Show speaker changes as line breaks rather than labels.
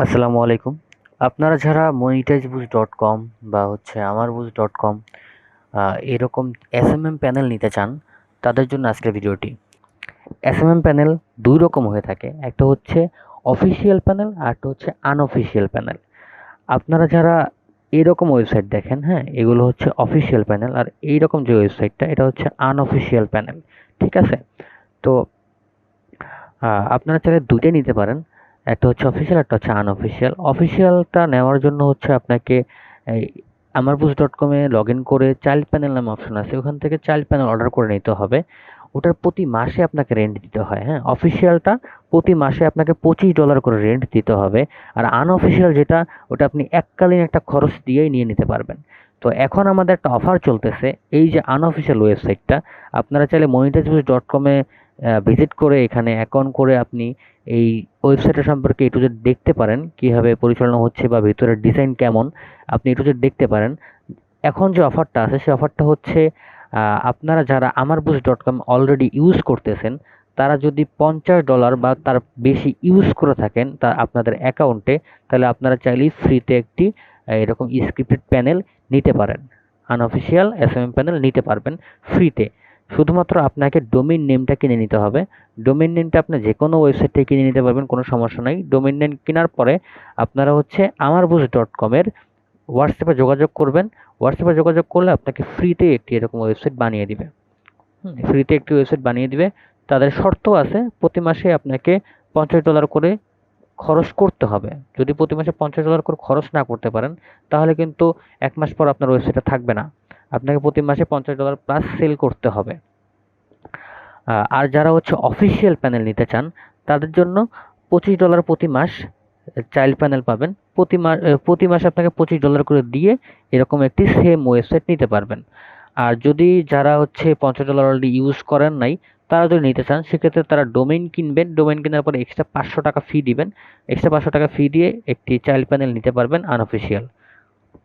আসসালামু আলাইকুম। আপনারা যারা monetizeboost.com বা amarboost.com এরকম SMM প্যানেল নিতে চান, তাদের জন্য আজকের ভিডিওটি। SMM প্যানেল ২ রকম হয়ে থাকে। একটা হচ্ছে অফিসিয়াল প্যানেল, আরেকটা হচ্ছে আনঅফিসিয়াল প্যানেল। আপনারা যারা এরকম ওয়েবসাইট দেখেন, হ্যাঁ? এগুলো হচ্ছে অফিসিয়াল প্যানেল, আর এইরকম যে ওয়েবসাইটটা, এটা হচ্ছে আনঅফিসিয়াল প্যানেল। ঠিক আছে? তো আপনারা চাইলে ২ টাই নিতে পারেন। একটা হচ্ছে অফিসিয়াল, একটা হচ্ছে আনঅফিসিয়াল। অফিসিয়ালটা নেওয়ার জন্য হচ্ছে আপনাকে এই amarboost.com এ লগইন করে চাইল্ড প্যানেল নামে অপশন আছে। ওখান থেকে চাইল্ড প্যানেল অর্ডার করে নিতে হবে। ওটার প্রতি মাসে আপনাকে রেন্ট দিতে হয়, হ্যাঁ? অফিসিয়ালটা প্রতি মাসে আপনাকে $25 করে রেন্ট দিতে হবে। আর আনঅফিসিয়াল যেটা, ওটা আপনি এককালীন একটা খরচ দিয়েই নিয়ে নিতে পারবেন। তো এখন আমাদের একটা অফার চলতেছে। এই যে আনঅফিসিয়াল ওয়েবসাইটটা, আপনারা চাইলে monetizeboost.com এ ভিজিট করে এখানে অ্যাকাউন্ট করে আপনি এই ওয়েবসাইটটা সম্পর্কে A to Z দেখতে পারেন, কিভাবে পরিচালনা হচ্ছে বা ভেতরের ডিজাইন কেমন, আপনি A to Z দেখতে পারেন। এখন যে অফারটা আছে, সেই অফারটা হচ্ছে আপনারা যারা amarboost.com অলরেডি ইউজ করতেছেন, তারা যদি $50 বা তার বেশি ইউজ করে থাকেন আপনাদের অ্যাকাউন্টে, তাহলে আপনারা চাইলেই ফ্রিতে একটি এরকম স্ক্রিপ্টেড প্যানেল নিতে পারেন। আনঅফিসিয়াল SMM প্যানেল নিতে পারবেন ফ্রিতে। শুধুমাত্র আপনাকে ডোমেইন নেমটা কিনে নিতে হবে। ডোমেইন নেমটা আপনি যেকোনো ওয়েবসাইট থেকে কিনে নিতে পারবেন, কোনো সমস্যা নাই। ডোমেইন নেম কেনার পরে আপনারা amarboost.com এর হোয়াটসঅ্যাপে যোগাযোগ করবেন। হোয়াটসঅ্যাপে যোগাযোগ করলে আপনাকে ফ্রিতে একটি এরকম ওয়েবসাইট বানিয়ে দিবে। ফ্রিতে একটি ওয়েবসাইট বানিয়ে দিবে। তাদের শর্ত আছে, প্রতি মাসে আপনাকে $50 করে খরচ করতে হবে। যদি প্রতি মাসে $50 করে খরচ না করতে পারেন, তাহলে কিন্তু ১ মাস পর আপনার ওয়েবসাইটটা থাকবে না। আপনাকে প্রতি মাসে $50 প্লাস সেল করতে হবে। আর যারা অফিসিয়াল প্যানেল নিতে চান, তাদের জন্য $25 প্রতি মাস চাইল্ড প্যানেল পাবেন। প্রতি মাসে আপনাকে $25 করে দিয়ে এরকম একটি সেম ওয়েবসাইট নিতে পারবেন। আর যদি যারা $50 অলরেডি ইউজ করেন নাই, তারা যদি নিতে চান, সেক্ষেত্রে তারা ডোমেইন কিনবেন। ডোমেইন কেনার পরে এক্সট্রা ৳500 ফি দিবেন। এক্সট্রা ৳500 ফি দিয়ে একটি চাইল্ড প্যানেল নিতে পারবেন আনঅফিসিয়াল।